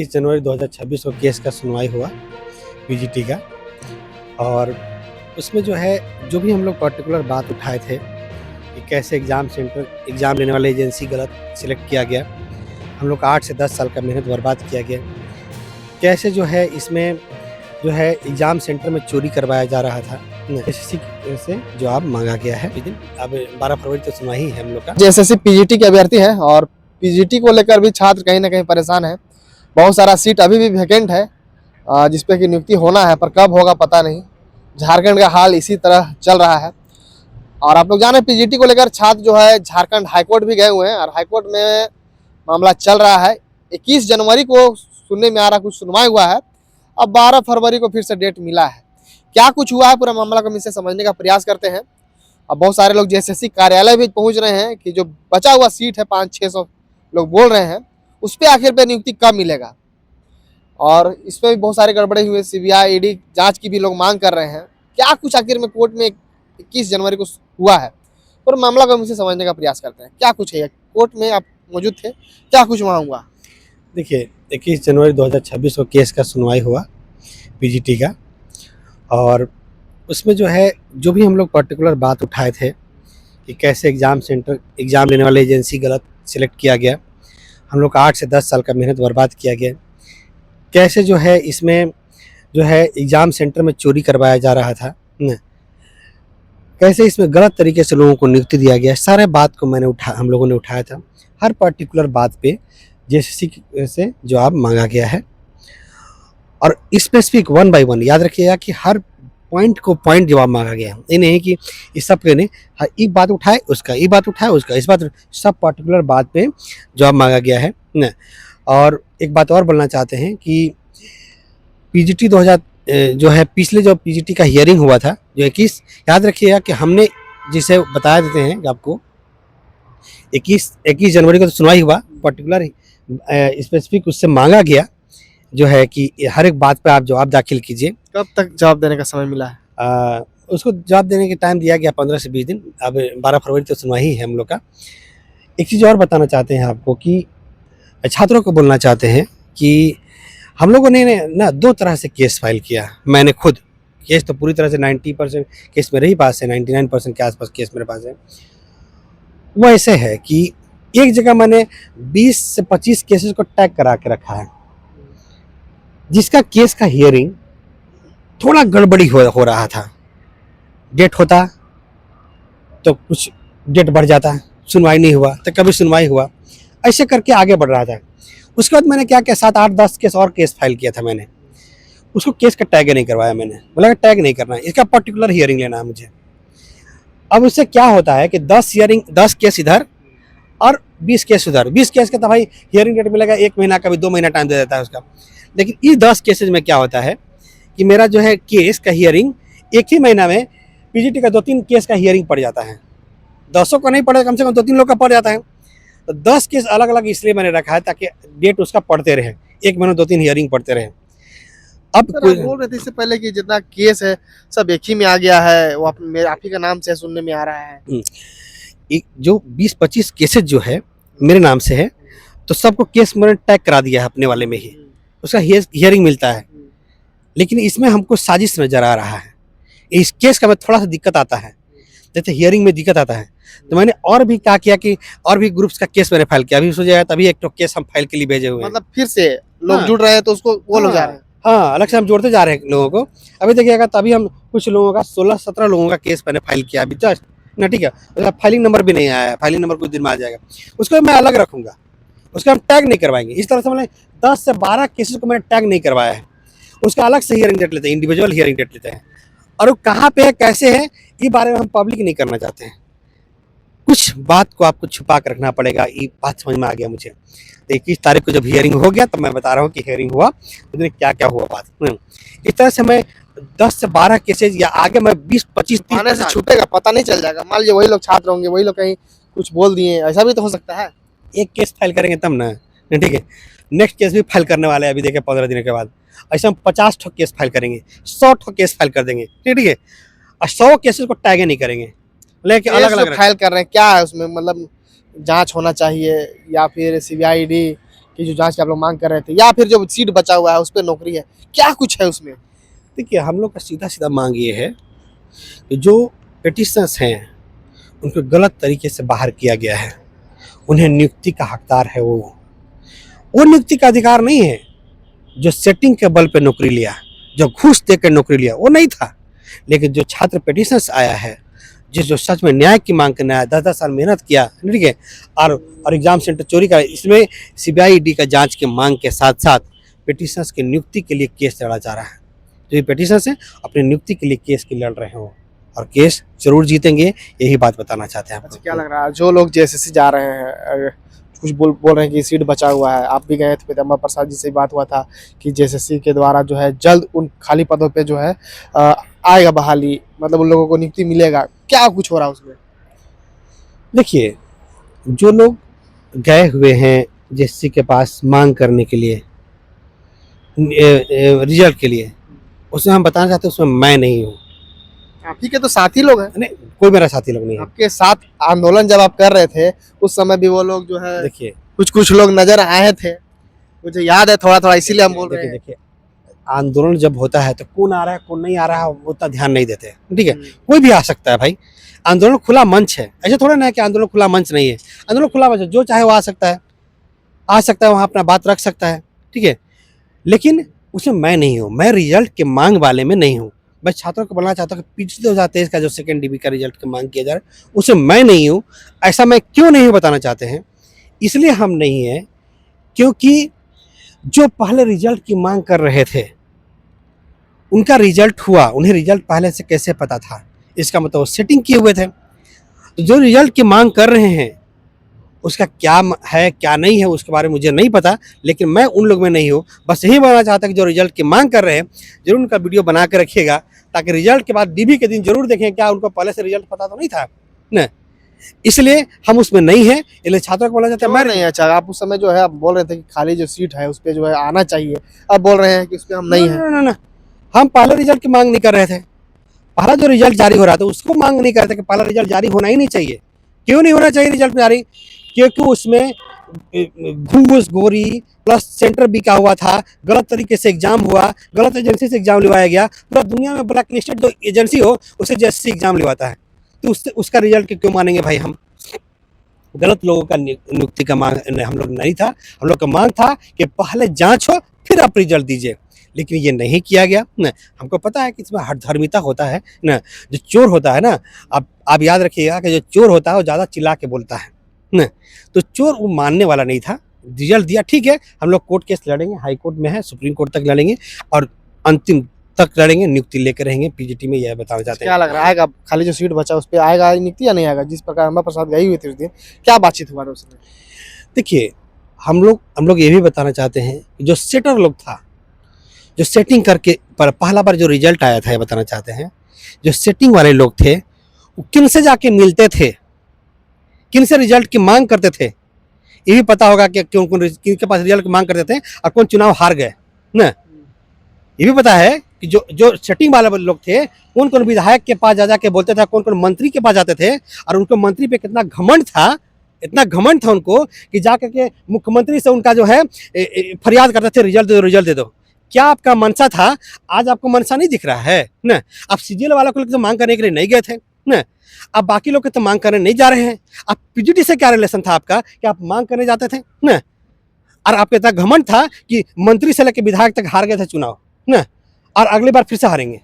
जनवरी 2026 को केस का सुनवाई हुआ पीजीटी का। और उसमें जो है जो भी हम लोग पर्टिकुलर बात उठाए थे कि कैसे एग्ज़ाम लेने वाली एजेंसी गलत सिलेक्ट किया गया, हम लोग का 8 से 10 साल का मेहनत बर्बाद किया गया, कैसे जो है इसमें जो है एग्ज़ाम सेंटर में चोरी करवाया जा रहा था, एसएससी से जवाब मांगा गया है। लेकिन अब 12 फरवरी तो सुनवाई है हम लोग का। एसएससी पीजीटी के अभ्यर्थी हैं और पीजीटी को लेकर भी छात्र कहीं ना कहीं परेशान है। बहुत सारा सीट अभी भी वैकेंट है जिसपे कि नियुक्ति होना है, पर कब होगा पता नहीं। झारखंड का हाल इसी तरह चल रहा है और आप लोग जाने पीजीटी को लेकर छात्र जो है झारखंड हाईकोर्ट भी गए हुए हैं और हाईकोर्ट में मामला चल रहा है। 21 जनवरी को सुनने में आ रहा कुछ सुनवाई हुआ है, अब 12 फरवरी को फिर से डेट मिला है। क्या कुछ हुआ है पूरा मामला को हम इससे समझने का प्रयास करते हैं। अब बहुत सारे लोग एसएससी कार्यालय भी पहुंच रहे हैं कि जो बचा हुआ सीट है 500-600 लोग बोल रहे हैं उस पर आखिर पे नियुक्ति कब मिलेगा, और इसमें भी बहुत सारे गड़बड़े हुए। सीबीआई ईडी जांच की भी लोग मांग कर रहे हैं। क्या कुछ आखिर में कोर्ट में 21 जनवरी को हुआ है, पर मामला को हम इसे समझने का प्रयास करते हैं। क्या कुछ है कोर्ट में, आप मौजूद थे, क्या कुछ वहाँ हुआ? देखिए 21 जनवरी 2026 को केस का सुनवाई हुआ पीजीटी का। और उसमें जो है जो भी हम लोग पर्टिकुलर बात उठाए थे कि कैसे एग्ज़ाम लेने वाली एजेंसी गलत सिलेक्ट किया गया, हम लोग का 8 से 10 साल का मेहनत बर्बाद किया गया, कैसे जो है इसमें जो है एग्ज़ाम सेंटर में चोरी करवाया जा रहा था, कैसे इसमें गलत तरीके से लोगों को नियुक्ति दिया गया, सारे बात को हम लोगों ने उठाया था। हर पर्टिकुलर बात पे एसएससी से जवाब मांगा गया है और स्पेसिफिक 1 बाय 1 याद रखिएगा कि हर पॉइंट को पॉइंट जवाब मांगा गया है। ये नहीं कि इस सब के नहीं, हर एक बात उठाए उसका, एक बात उठाए उसका, इस बात सब पर्टिकुलर बात पे जवाब मांगा गया है न। और एक बात और बोलना चाहते हैं कि पीजीटी 2000 जो है पिछले जो पीजीटी का हियरिंग हुआ था जो 21, याद रखिएगा कि हमने जिसे बता देते हैं कि आपको 21 जनवरी को तो सुनवाई हुआ, पर्टिकुलर स्पेसिफिक उससे मांगा गया जो है कि हर एक बात पर आप जवाब दाखिल कीजिए। कब तक जवाब देने का समय मिला है? उसको जवाब देने के टाइम दिया गया 15 से 20 दिन। अब 12 फरवरी तो सुनवाई है हम लोग का। एक चीज़ और बताना चाहते हैं आपको कि छात्रों को बोलना चाहते हैं कि हम लोगों ने ना 2 तरह से केस फाइल किया। मैंने खुद केस तो पूरी तरह से 90% केस मेरे ही पास है, 99% के आसपास केस मेरे पास है। वो ऐसे है कि एक जगह मैंने 20 से 25 केसेस को टैग करा के रखा है, जिसका केस का हियरिंग थोड़ा गड़बड़ी हो रहा था। डेट होता तो कुछ डेट बढ़ जाता, सुनवाई नहीं हुआ तो कभी सुनवाई हुआ, ऐसे करके आगे बढ़ रहा था। उसके बाद मैंने क्या किया, 7, 8, 10 केस और केस फाइल किया था मैंने। उसको केस का टैग नहीं करवाया मैंने, बोला टैग नहीं करना है, इसका पर्टिकुलर हियरिंग लेना है मुझे। अब उससे क्या होता है कि 10 केस इधर और 20 केस उधर। 20 केस का तो भाई हियरिंग डेट मिलेगा 1 महीना, कभी 2 महीना टाइम दे देता है उसका। लेकिन इस 10 केसेज में क्या होता है कि मेरा जो है केस का हियरिंग एक ही महीना में पीजीटी का 2-3 केस का हियरिंग पड़ जाता है। 10 का नहीं पड़े, कम से कम 2-3 लोग का पड़ जाता है। तो 10 केस अलग अलग इसलिए मैंने रखा है ताकि डेट उसका पढ़ते रहे, 1 महीने 2-3 हियरिंग पढ़ते रहे। अब बोल रहे थे इससे पहले कि जितना केस है सब एक ही में आ गया है, वो आप ही का नाम से सुनने में आ रहा है। जो 20-25 केसेज जो है मेरे नाम से है, तो सबको केस मैंने टैग करा दिया है अपने वाले में ही, उसका हियरिंग मिलता है। लेकिन इसमें हमको साजिश नजर आ रहा है। इस केस का में थोड़ा सा दिक्कत आता है, जैसे हियरिंग में दिक्कत आता है, तो मैंने और भी क्या किया कि और भी ग्रुप्स का केस मैंने फाइल किया। अभी सोचा जाए तभी एक तो केस हम फाइल के लिए भेजे हुए हैं। मतलब फिर से लोग जुड़ रहे हैं तो उसको वो लोग जा रहे हैं। हाँ, अलग से हम जोड़ते जा रहे हैं लोगों को। अभी देखिएगा तभी हम कुछ लोगों का 16-17 लोगों का केस मैंने फाइल किया अभी जस्ट ना, ठीक है। उसका फाइलिंग नंबर भी नहीं आया है, फाइलिंग नंबर कुछ दिन में आ जाएगा, उसको मैं अलग रखूंगा, उसका हम टैग नहीं करवाएंगे। इस तरह से मैंने 10 से 12 केसेस को मैंने टैग नहीं करवाया है, उसका अलग से हियरिंग डेट लेते हैं, इंडिविजुअल हियरिंग डेट लेते हैं। और वो कहाँ पे है, कैसे है, ये बारे में हम पब्लिक नहीं करना चाहते हैं। कुछ बात को आपको छुपा कर रखना पड़ेगा, ये बात समझ में आ गया मुझे। तो 21 तारीख को जब हियरिंग हो गया तब मैं बता रहा हूँ कि हियरिंग हुआ उसमें क्या क्या हुआ बात। इस तरह से मैं 10 से 12 केसेज या आगे मैं 20-25 आने से छुपेगा, पता नहीं चल जाएगा। मान लीजिए वही लोग छात्र होंगे, वही लोग कहीं कुछ बोल दिए, ऐसा भी तो हो सकता है। एक केस फाइल करेंगे तब ना, ठीक है। नेक्स्ट केस भी फाइल करने वाले हैं अभी, देखे 15 दिनों के बाद। ऐसे हम 50 ठो केस फाइल करेंगे, 100 ठो केस फाइल कर देंगे, ठीक है। और 100 केसेस को टैग नहीं करेंगे, लेकिन अलग अलग फाइल कर रहे हैं। क्या है उसमें, मतलब जांच होना चाहिए या फिर सीबीआई ईडी, कि जो जांच की आप लोग मांग कर रहे थे, या फिर जो सीट बचा हुआ है उस पर नौकरी है, क्या कुछ है उसमें? देखिए, हम लोग का सीधा सीधा मांग ये है कि जो पिटिशनर्स हैं उनको गलत तरीके से बाहर किया गया है, उन्हें नियुक्ति का हकदार है वो नियुक्ति का अधिकार नहीं है। जो सेटिंग के बल पे नौकरी लिया, जो घूस देकर नौकरी लिया, वो नहीं था। लेकिन जो छात्र पिटिशनर्स आया है, जो सच में न्याय की मांग करने आया, 10-10 साल मेहनत किया, ठीक है, और एग्जाम सेंटर चोरी का, इसमें सीबीआई का जांच की मांग के साथ साथ पिटिशनर्स की नियुक्ति के लिए केस लड़ा जा रहा है। जो ये पिटिशनर्स हैं अपनी नियुक्ति के लिए केस की लड़ रहे हो, और केस जरूर जीतेंगे, यही बात बताना चाहते हैं। अच्छा, क्या लग रहा है जो लोग जेएसएससी जा रहे हैं, कुछ बोल रहे हैं कि सीट बचा हुआ है, आप भी गए थे, पिताम्बर प्रसाद जी से बात हुआ था कि जेएसएससी के द्वारा जो है जल्द उन खाली पदों पे जो है आएगा बहाली, मतलब उन लोगों को नियुक्ति मिलेगा, क्या कुछ हो रहा है उसमें? देखिए, जो लोग गए हुए हैं जेएसएससी के पास मांग करने के लिए, रिजल्ट के लिए, उसमें हम बताना चाहते हैं उसमें मैं नहीं हूँ। आप ही के तो साथी लोग हैं, नहीं, कोई मेरा साथी लोग नहीं है। आपके साथ आंदोलन जब आप कर रहे थे उस समय भी वो लोग जो है देखिए, कुछ लोग नजर आए थे, मुझे याद है थोड़ा थोड़ा, इसीलिए हम बोल रहे हैं। देखिए, आंदोलन जब होता है तो कौन आ रहा है कौन नहीं आ रहा है उतना ध्यान नहीं देते, ठीक है। कोई भी आ सकता है भाई, आंदोलन खुला मंच है, ऐसे थोड़ा ना है कि आंदोलन खुला मंच नहीं है। आंदोलन खुला मंच है, जो चाहे वो आ सकता है वहाँ अपना बात रख सकता है, ठीक है। लेकिन उसमें मैं नहीं हूँ, मैं रिजल्ट के मांग वाले में नहीं हूँ। मैं छात्रों को बोलना चाहता हूँ कि पिछले 2023 का जो सेकेंड डिवी का रिजल्ट की मांग किया जा रहा है उसमें मैं नहीं हूँ। ऐसा मैं क्यों नहीं बताना चाहते हैं, इसलिए हम नहीं है क्योंकि जो पहले रिजल्ट की मांग कर रहे थे उनका रिजल्ट हुआ, उन्हें रिजल्ट पहले से कैसे पता था, इसका मतलब वो सेटिंग किए हुए थे। तो जो रिजल्ट की मांग कर रहे हैं उसका क्या है क्या नहीं है उसके बारे में मुझे नहीं पता, लेकिन मैं उन लोग में नहीं हूँ। बस यही बोलना चाहता कि जो रिजल्ट की मांग कर रहे हैं जरूर उनका वीडियो बना के रखिएगा, ताकि रिजल्ट के बाद डीबी के दिन जरूर देखें क्या उनको पहले से रिजल्ट पता तो नहीं था न, इसलिए हम उसमें नहीं है। इसलिए छात्रों को बोलना चाहते हैं मैं नहीं। अच्छा, आप उस समय जो है आप बोल रहे थे कि खाली जो सीट है उस पर जो है आना चाहिए, अब बोल रहे हैं कि उस पर हम नहीं है। ना, हम पहले रिजल्ट की मांग नहीं कर रहे थे। पहला जो रिजल्ट जारी हो रहा था उसको मांग नहीं कर रहे थे कि पहला रिजल्ट जारी होना ही नहीं चाहिए। क्यों नहीं होना चाहिए रिजल्ट जारी? क्योंकि उसमें घूसखोरी प्लस सेंटर बिका हुआ था, गलत तरीके से एग्जाम हुआ, गलत एजेंसी से एग्जाम लिवाया गया। पूरा दुनिया में ब्लैक लिस्टेड जो एजेंसी हो उसे जेएसएससी एग्जाम लिवाता है, तो उसका रिजल्ट क्यों मानेंगे भाई हम? गलत लोगों का नियुक्ति का मांग हम लोग नहीं था। हम लोग का मांग था कि पहले जांच हो फिर आप रिजल्ट दीजिए, लेकिन ये नहीं किया गया न। हमको पता है कि इसमें हठधर्मिता होता है न। जो चोर होता है ना, आप याद रखिएगा कि जो चोर होता है वो ज़्यादा चिल्ला के बोलता है न। तो चोर वो मानने वाला नहीं था, रिजल्ट दिया, ठीक है। हम लोग कोर्ट केस लड़ेंगे, हाई कोर्ट में है, सुप्रीम कोर्ट तक लड़ेंगे और अंतिम तक लड़ेंगे, नियुक्ति लेकर रहेंगे। पीजीटी में यह बताना चाहते हैं। क्या लग रहा है, आएगा खाली जो सीट बचा उस पर आएगा नियुक्ति या नहीं आएगा? जिस प्रकार अम्बा प्रसाद गई हुई थी उस दिन, क्या बातचीत हुआ था उसमें? देखिए, हम लोग ये भी बताना चाहते हैं कि जो सेटर लोग था, जो सेटिंग करके पर पहला बार जो रिजल्ट आया था, ये बताना चाहते हैं जो सेटिंग वाले लोग थे वो किन से जाके मिलते थे, किन से रिजल्ट की मांग करते थे, ये भी पता होगा कि किनके पास रिजल्ट की मांग करते थे और कौन चुनाव हार गए न। ये भी पता है कि जो सेटिंग वाले लोग थे कौन कौन विधायक के पास जा के बोलते थे, कौन कौन मंत्री के पास जाते थे, और उनको मंत्री पे कितना घमंड था, इतना घमंड था उनको कि जाकर के मुख्यमंत्री से उनका जो है फरियाद करते थे, रिजल्ट दे दो, रिजल्ट दे दो। क्या आपका मनसा था? आज आपको मनसा नहीं दिख रहा है न। आप सीजीएल वाला को तो मांग करने के लिए नहीं गए थे न, आप बाकी लोग के तो मांग करने नहीं जा रहे हैं। आप पीजीटी से क्या रिलेशन था आपका कि आप मांग करने जाते थे न? और आपका इतना घमंड था कि मंत्री से लेकर विधायक तक हार गए थे चुनाव न, और अगली बार फिर से हारेंगे।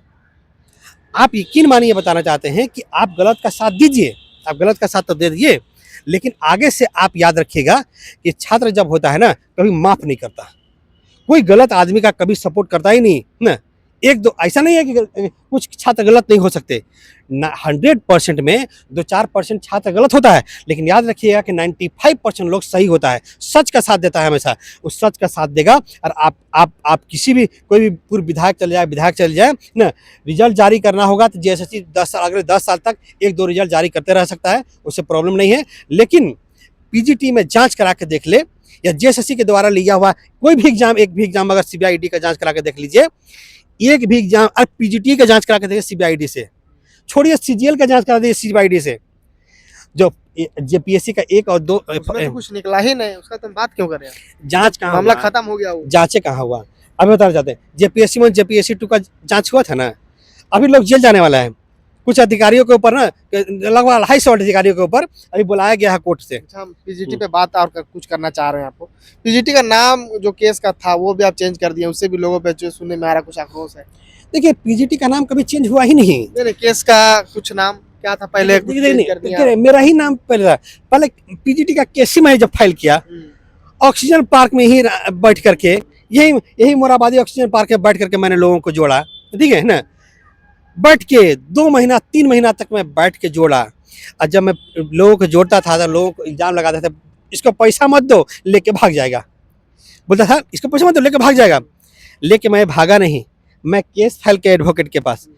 आप यकीन मानिए, बताना चाहते हैं कि आप गलत का साथ दीजिए, आप गलत का साथ तो दे दीजिए, लेकिन आगे से आप याद रखिएगा कि छात्र जब होता है ना कभी माफ नहीं करता, कोई गलत आदमी का कभी सपोर्ट करता ही नहीं ना। एक दो ऐसा नहीं है कि कुछ छात्र गलत नहीं हो सकते, 100% में 2-4% छात्र गलत होता है, लेकिन याद रखिएगा कि 95% लोग सही होता है, सच का साथ देता है हमेशा। उस सच का साथ देगा और आप किसी भी कोई भी पूर्व विधायक चल जाए ना, रिजल्ट जारी करना होगा तो जेएसएससी 10 साल अगले 10 साल तक 1-2 रिजल्ट जारी करते रह सकता है, उससे प्रॉब्लम नहीं है। लेकिन पीजीटी में जाँच करा के देख ले, या जेएसएससी के द्वारा लिया हुआ कोई भी एग्जाम, एक भी एग्जाम अगर सीबीआईडी का जांच करा के देख लीजिए, एक भी एग्जाम अब पीजीटी का जांच करा के देखिए सीबीआईडी से, छोड़िए सीजीएल का जांच करा दीजिए सीबीआईडी से, जो जेपीएससी का 1 और 2 उसमें तो कुछ निकला ही नहीं, उसका तुम बात क्यों कर रहे हो? जांच कहाँ मामला हुआ? खत्म हो गया वो। जांचे कहाँ हुआ? अभी बताना चाहते हैं जेपीएससी 1 जेपीएससी 2 का जांच हुआ था ना, अभी लोग जेल जाने वाला है। कुछ अधिकारियों के ऊपर ना लगभग 250 अधिकारियों के ऊपर अभी बुलाया गया है कोर्ट से। अच्छा, हम पीजीटी पे बात और कुछ करना चाह रहे हैं आपको। पीजीटी का नाम जो केस का था वो भी आप चेंज कर दिए, उससे भी लोगों पे जो सुनने में आ रहा कुछ आक्रोश है। देखिए पीजीटी का नाम कभी चेंज हुआ ही नहीं। नहीं केस का कुछ नाम क्या था पहले, कुछ देखिए, चेंज कर दिया। देखिए, मेरा ही नाम पहले था। पहले पीजीटी का केस ही मैं जब फाइल किया ऑक्सीजन पार्क में ही बैठ करके, यही यही मोराबादी ऑक्सीजन पार्क में बैठ करके मैंने लोगों को जोड़ा, ठीक है ना। बैठ के 2 महीना 3 महीना तक मैं बैठ के जोड़ा, और जब मैं लोगों को जोड़ता था तो लोगों को इल्जाम लगाता था, इसको पैसा मत दो लेके भाग जाएगा। बोलता था इसको पैसा मत दो लेके भाग जाएगा। लेके मैं भागा नहीं, मैं केस फाइल के एडवोकेट के पास।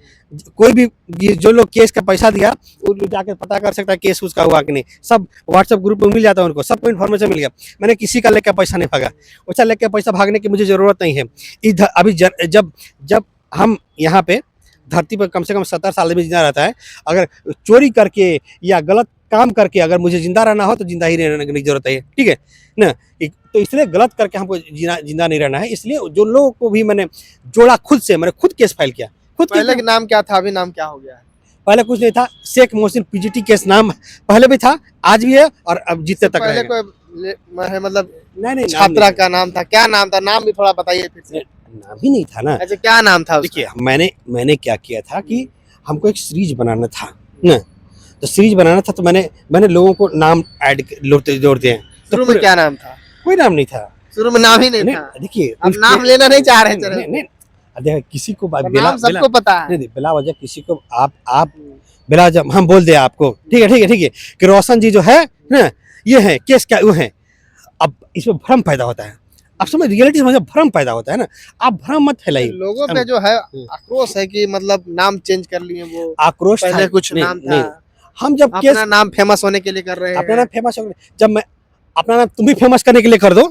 कोई भी जो लोग केस का पैसा दिया वो जाकर पता कर सकता है केस उसका हुआ कि नहीं। सब व्हाट्सएप ग्रुप में मिल जाता है उनको, सबको इन्फॉर्मेशन मिल गया। मैंने किसी का लेकर पैसा नहीं भागा, उसका लेकर पैसा भागने की मुझे ज़रूरत नहीं है। इधर अभी जब जब हम यहाँ पे धरती पर कम से कम 70 साल में जिंदा रहता है, अगर चोरी करके या गलत काम करके अगर मुझे जिंदा रहना हो तो जिंदा ही रहने की जरूरत है, ठीक है ना। तो इसलिए गलत करके हमको जिंदा नहीं रहना है। इसलिए जो लोगों को भी मैंने जोड़ा खुद से, मैंने खुद केस फाइल किया। खुद पहले का नाम क्या था, अभी नाम क्या हो गया है? पहले कुछ नहीं था, शेख मोहसिन पीजीटी केस नाम पहले भी था, आज भी है और अब जीते तक पहले रहेगा। कोई मतलब नहीं छात्रा का नाम था, क्या नाम था? नाम भी थोड़ा बताइए फिर से। नाम ही नहीं था ना। अच्छा, क्या नाम था उसका? देखिए मैंने क्या किया था कि हमको एक सीरीज बनाना था ना, तो सीरीज बनाना था तो मैंने लोगों को नाम ऐड जोड़ते हैं। शुरू में क्या नाम था? कोई नाम नहीं था, शुरू में नाम ही नहीं था। देखिए अब नाम लेना नहीं चाह रहे नहीं, हैं। नहीं, देखिए किसी को नाम सबको पता है। नहीं बिला वजह किसी को आप बिला जब हम बोल दे आपको, ठीक है कि रोशन जी जो है ना ये है केस क्या वो है, अब इसमें भ्रम पैदा होता है। आप समझ रियलिटी समझ भ्रम पैदा होता है ना, आप भ्रम मत फैलाइए। लोगों पे जो है आक्रोश है कि मतलब नाम चेंज कर लिए वो, आक्रोश पहले कुछ नाम था। हम जब अपना नाम फेमस होने के लिए कर रहे हैं। अपना नाम फेमस हो, जब मैं अपना नाम तुम भी फेमस करने के लिए कर दो,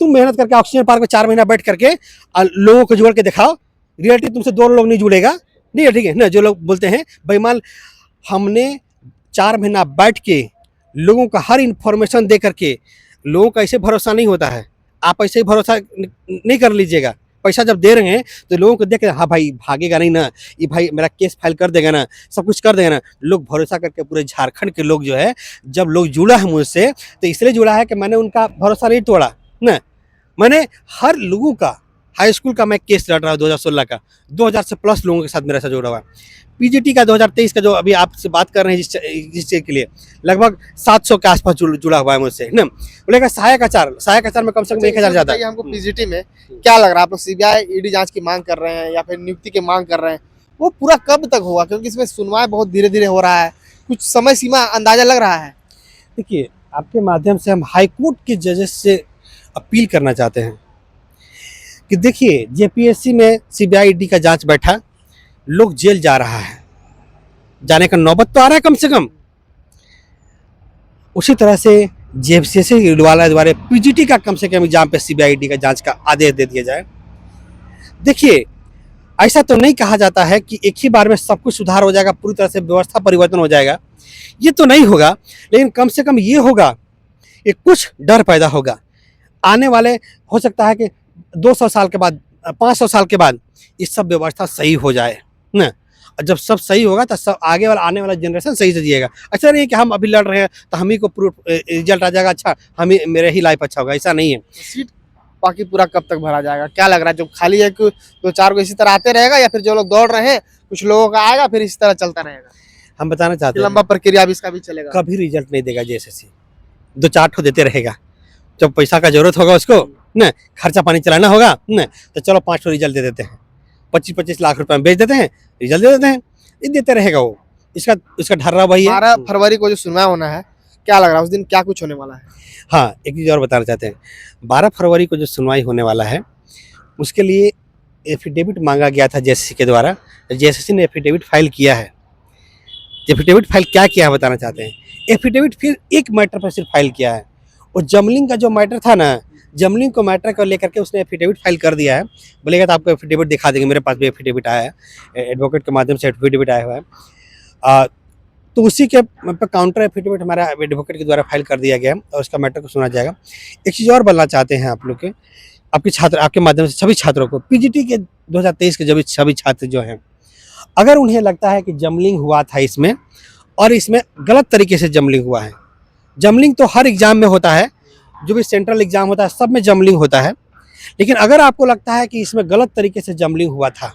तुम मेहनत करके ऑक्सीजन पार्क में 4 महीना बैठ करके लोगों को जोड़ के दिखाओ, रियलिटी तुमसे 2 लोग नहीं जुड़ेगा, ठीक है ना। जो लोग बोलते हैं बेईमान, हमने 4 महीना बैठ के लोगों का हर इंफॉर्मेशन दे करके, लोगों का ऐसे भरोसा नहीं होता है। आप ऐसे ही भरोसा नहीं कर लीजिएगा। पैसा जब दे रहे हैं तो लोगों को देख के हाँ भाई भागेगा नहीं ना, ये भाई मेरा केस फाइल कर देगा ना, सब कुछ कर देगा ना, लोग भरोसा करके पूरे झारखंड के लोग जो है, जब लोग जुड़ा है मुझसे तो इसलिए जुड़ा है कि मैंने उनका भरोसा नहीं तोड़ा ना। मैंने हर लोगों का, हाई स्कूल का मैं केस लड़ रहा हूँ 2016 का, 2000 से प्लस लोगों के साथ मेरा साथ जुड़ा हुआ है। पीजीटी का 2023 का जो अभी आपसे बात कर रहे हैं जिस चीज़ के लिए, लगभग 700 के आसपास जुड़ा हुआ है मुझसे ना। बोलेगा सहायक आचार में कम से कम 1000 ज़्यादा। हमको पीजीटी में क्या लग रहा है, आप लोग सीबीआई ईडी जांच की मांग कर रहे हैं या फिर नियुक्ति की मांग कर रहे हैं, वो पूरा कब तक होगा? क्योंकि इसमें सुनवाई बहुत धीरे धीरे हो रहा है, कुछ समय सीमा अंदाजा लग रहा है? देखिए आपके माध्यम से हम हाई कोर्ट के जजेस से अपील करना चाहते हैं कि देखिए जेपीएससी में सीबीआई ईडी का जांच बैठा, लोग जेल जा रहा है, जाने का नौबत तो आ रहा है कम से कम। उसी तरह से जेपीएससी वाला द्वारा पीजीटी का कम से कम एग्जाम पे सीबीआई ईडी का जांच का आदेश दे दिया जाए। देखिए ऐसा तो नहीं कहा जाता है कि एक ही बार में सब कुछ सुधार हो जाएगा, पूरी तरह से व्यवस्था परिवर्तन हो जाएगा, ये तो नहीं होगा, लेकिन कम से कम ये होगा कि कुछ डर पैदा होगा। आने वाले हो सकता है कि 200 साल के बाद, 500 साल के बाद ये सब व्यवस्था सही हो जाए ना। और जब सब सही होगा तो सब आगे वाला आने वाला जनरेशन सही से जिएगा। अच्छा नहीं है कि हम अभी लड़ रहे हैं तो हम ही को रिजल्ट आ जाएगा अच्छा, हम ही मेरे ही लाइफ अच्छा होगा, ऐसा नहीं है। सीट बाकी पूरा कब तक भरा जाएगा, क्या लग रहा है? जो खाली है कि 2-4 को इसी तरह आते रहेगा, या फिर जो लोग दौड़ रहे हैं कुछ लोगों का आएगा फिर इसी तरह चलता रहेगा? हम बताना चाहते हैं लंबा प्रक्रिया भी इसका भी चलेगा। कभी रिजल्ट नहीं देगा जेएसएससी, 2-4 ठो देते रहेगा। जब पैसा का जरूरत होगा उसको न, खर्चा पानी चलाना होगा न, तो चलो 5 ठो रिजल्ट दे देते हैं, 25-25 लाख रुपए में बेच देते हैं, रिजल्ट दे देते हैं, ये देते रहेगा वो। इसका ढर्रा वही है। 12 फरवरी को जो सुनवाई होना है, क्या लग रहा है उस दिन क्या कुछ होने वाला है? हाँ एक चीज़ और बताना चाहते हैं, 12 फरवरी को जो सुनवाई होने वाला है उसके लिए एफिडेविट मांगा गया था जेएसएससी के द्वारा। जेएसएससी ने एफिडेविट फाइल किया है। एफिडेविट फाइल क्या किया है बताना चाहते हैं। एफिडेविट फिर एक मैटर पर सिर्फ फाइल किया है, और जमलिंग का जो मैटर था ना, जमलिंग को मैटर को लेकर के उसने एफिडेविट फाइल कर दिया है। बोलेगा तो आपको एफिडेविट दिखा देंगे, मेरे पास भी एफिडेविट आया है, एडवोकेट के माध्यम से एफिडेविट आया हुआ है। तो उसी के पे काउंटर एफिडेविट हमारा एडवोकेट के द्वारा फाइल कर दिया गया है और उसका मैटर को सुना जाएगा। एक चीज़ और बोलना चाहते हैं आप लोग के, आपके छात्र, आपके माध्यम से सभी छात्रों को, पीजीटी के 2023 के जब सभी छात्र जो हैं, अगर उन्हें लगता है कि जमलिंग हुआ था इसमें और इसमें गलत तरीके से जमलिंग हुआ है, जमलिंग तो हर एग्ज़ाम में होता है, जो भी सेंट्रल एग्ज़ाम होता है सब में जमलिंग होता है, लेकिन अगर आपको लगता है कि इसमें गलत तरीके से जमलिंग हुआ था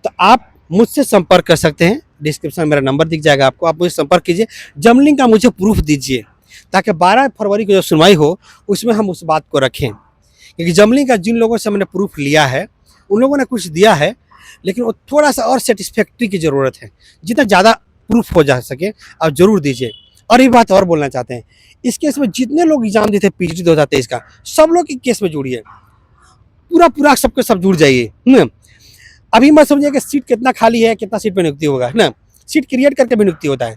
तो आप मुझसे संपर्क कर सकते हैं। डिस्क्रिप्शन में मेरा नंबर दिख जाएगा आपको, आप मुझे संपर्क कीजिए, जमलिंग का मुझे प्रूफ दीजिए, ताकि 12 फरवरी को जो सुनवाई हो उसमें हम उस बात को रखें। क्योंकि जमलिंग का जिन लोगों से मैंने प्रूफ लिया है उन लोगों ने कुछ दिया है, लेकिन वो थोड़ा सा और सेटिस्फैक्ट्री की ज़रूरत है, जितना ज़्यादा प्रूफ हो जा सके आप ज़रूर दीजिए। और ये बात और बोलना चाहते हैं, इस केस में जितने लोग एग्जाम देते हैं पीजीटी 2023 का, सब लोग इस केस में जुड़िए, पूरा सबके सब जुड़ जाइए ना। अभी मत समझिए कि सीट कितना खाली है, कितना सीट पे नियुक्ति होगा ना, सीट क्रिएट करके भी नियुक्ति होता है।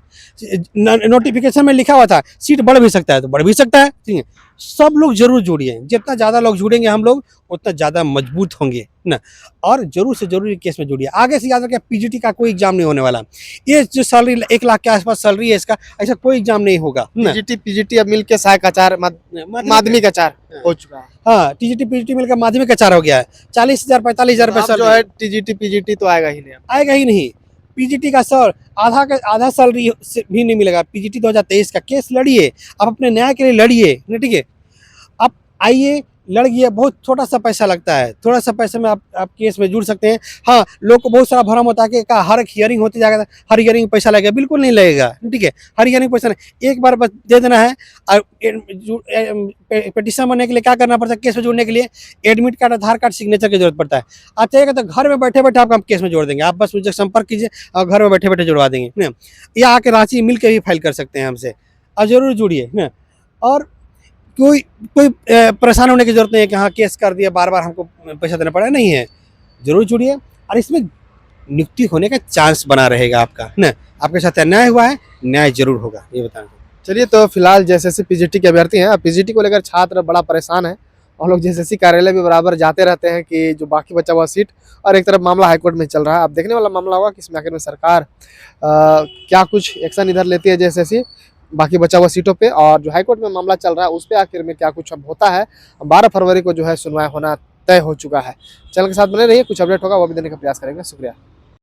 नोटिफिकेशन में लिखा हुआ था सीट बढ़ भी सकता है तो बढ़ भी सकता है, ठीक है। सब लोग जरूर जुड़िए, जितना ज़्यादा लोग जुड़ेंगे हम लोग उतना ज़्यादा मजबूत होंगे ना। और जरूर से जरूर केस में जुड़िए। आगे से याद रखिए, पीजीटी का कोई एग्जाम नहीं होने वाला, ये जो सैलरी 1 लाख के आसपास सैलरी है इसका, ऐसा कोई एग्जाम नहीं होगा ना। पीजीटी अब मिलके सहायक आचार्य माध्यमिक आचार्य हो चुका है। हाँ, टीजीटी पीजीटी मिलकर माध्यमिक आचार्य हो गया है। 40,000 45,000 रुपये जो है टीजीटी पीजीटी तो आएगा ही नहीं, आएगा ही नहीं। पीजीटी का सर आधा सैलरी भी नहीं मिलेगा। पीजीटी 2023 का केस लड़िए, आप अपने न्याय के लिए लड़िए, ठीक है। आप आइए, लड़िए, बहुत छोटा सा पैसा लगता है, थोड़ा सा पैसे में आप केस में जुड़ सकते हैं। हाँ, लोग को बहुत सारा भ्रम होता है कि हर एक हियरिंग होती जाएगा, हर हियरिंग में पैसा लगेगा, बिल्कुल नहीं लगेगा, ठीक है। हर हियरिंग पैसा नहीं, एक बार बस दे देना है। और पिटीशन बनने के लिए क्या करना पड़ता है, केस में जुड़ने के लिए एडमिट कार्ड, आधार कार्ड, सिग्नेचर की जरूरत पड़ता है। आप चाहिएगा तो घर में बैठे बैठे आपका केस में जोड़ देंगे, आप बस मुझे संपर्क कीजिए और घर में बैठे बैठे जुड़वा देंगे ना। या आके रांची मिल के भी फाइल कर सकते हैं हमसे, और जरूर जुड़िए ना। और कोई परेशान होने की जरूरत नहीं है कि हाँ केस कर दिया, बार बार हमको पैसा देना पड़ा, नहीं है। जरूर जुड़िए, और इसमें नियुक्ति होने का चांस बना रहेगा आपका ना। आपके साथ अन्याय हुआ है, न्याय जरूर होगा, ये बताना। चलिए, तो फिलहाल जेएसएससी पीजीटी के अभ्यर्थी हैं, पीजीटी को लेकर छात्र बड़ा परेशान है और लोग जेएसएससी कार्यालय भी बराबर जाते रहते हैं कि जो बाकी बचा हुआ सीट, और एक तरफ मामला हाईकोर्ट में चल रहा है। अब देखने वाला मामला होगा कि इसमें आखिर में सरकार क्या कुछ एक्शन इधर लेती है जेएसएससी बाकी बचा हुआ सीटों पे, और जो हाईकोर्ट में मामला चल रहा है उस पर आखिर में क्या कुछ अब होता है। 12 फरवरी को जो है सुनवाई होना तय हो चुका है। चैनल के साथ बने रहिए, कुछ अपडेट होगा वो भी देने का प्रयास करेंगे। शुक्रिया।